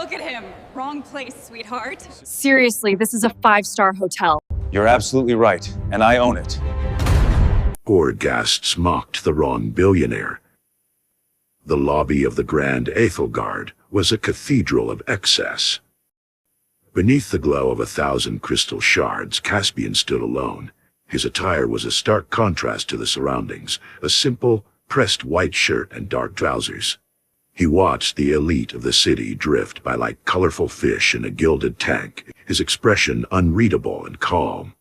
Look at him. Wrong place, sweetheart. Seriously, this is a 5-star hotel. You're absolutely right, and I own it. Bored guests mocked the wrong billionaire. The lobby of the Grand Ethelgard was a cathedral of excess. Beneath the glow of 1,000 crystal shards, Caspian stood alone. His attire was a stark contrast to the surroundings, a simple, pressed white shirt and dark trousers. He watched the elite of the city drift by like colorful fish in a gilded tank, his expression unreadable and calm.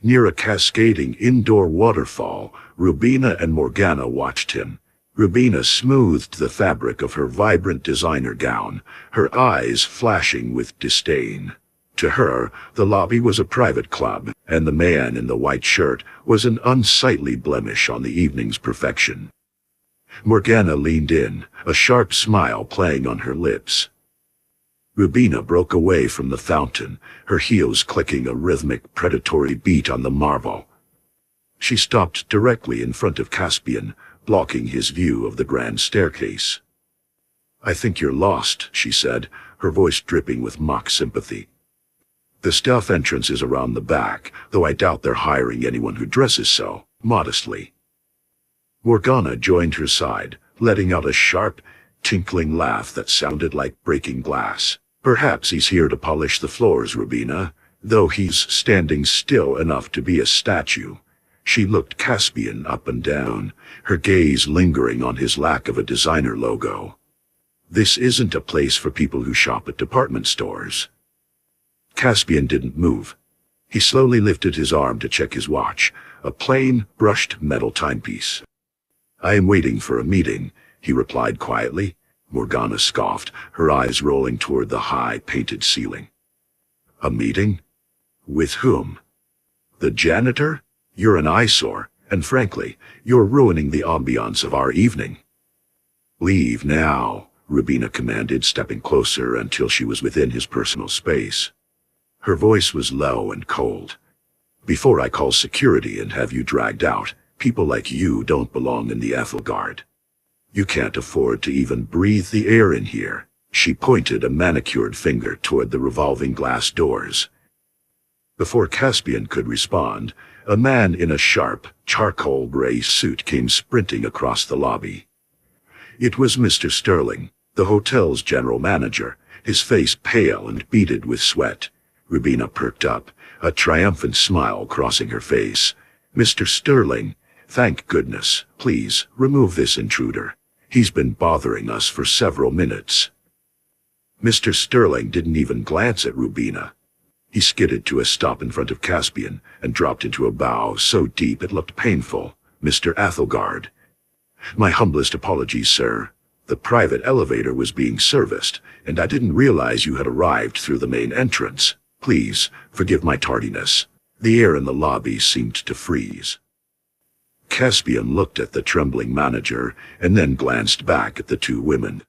Near a cascading indoor waterfall, Rubina and Morgana watched him. Rubina smoothed the fabric of her vibrant designer gown, her eyes flashing with disdain. To her, the lobby was a private club, and the man in the white shirt was an unsightly blemish on the evening's perfection. Morgana leaned in, a sharp smile playing on her lips. Rubina broke away from the fountain, her heels clicking a rhythmic, predatory beat on the marble. She stopped directly in front of Caspian, blocking his view of the grand staircase. "I think you're lost," she said, her voice dripping with mock sympathy. "The staff entrance is around the back, though I doubt they're hiring anyone who dresses so," modestly. Morgana joined her side, letting out a sharp, tinkling laugh that sounded like breaking glass. "Perhaps he's here to polish the floors, Rubina, though he's standing still enough to be a statue." She looked Caspian up and down, her gaze lingering on his lack of a designer logo. "This isn't a place for people who shop at department stores." Caspian didn't move. He slowly lifted his arm to check his watch, a plain, brushed metal timepiece. "I am waiting for a meeting," he replied quietly. Morgana scoffed, her eyes rolling toward the high, painted ceiling. "A meeting? With whom? The janitor? You're an eyesore, and frankly, you're ruining the ambiance of our evening." "Leave now," Rubina commanded, stepping closer until she was within his personal space. Her voice was low and cold. "Before I call security and have you dragged out, people like you don't belong in the Ethelgard. You can't afford to even breathe the air in here." She pointed a manicured finger toward the revolving glass doors. Before Caspian could respond, a man in a sharp, charcoal gray suit came sprinting across the lobby. It was Mr. Sterling, the hotel's general manager, his face pale and beaded with sweat. Rubina perked up, a triumphant smile crossing her face. "Mr. Sterling, thank goodness. Please, remove this intruder. He's been bothering us for several minutes." Mr. Sterling didn't even glance at Rubina. He skidded to a stop in front of Caspian and dropped into a bow so deep it looked painful. "Mr. Ethelgard. My humblest apologies, sir. The private elevator was being serviced, and I didn't realize you had arrived through the main entrance. Please, forgive my tardiness." The air in the lobby seemed to freeze. Caspian looked at the trembling manager and then glanced back at the two women.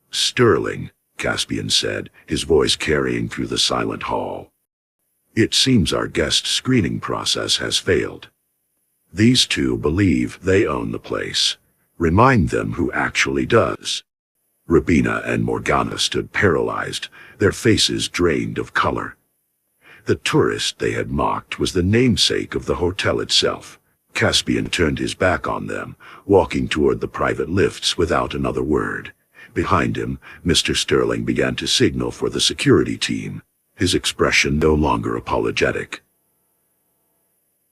"Sterling," Caspian said, his voice carrying through the silent hall. "It seems our guest screening process has failed. These two believe they own the place. Remind them who actually does." Rubina and Morgana stood paralyzed, their faces drained of color. The tourist they had mocked was the namesake of the hotel itself. Caspian turned his back on them, walking toward the private lifts without another word. Behind him, Mr. Sterling began to signal for the security team, his expression no longer apologetic.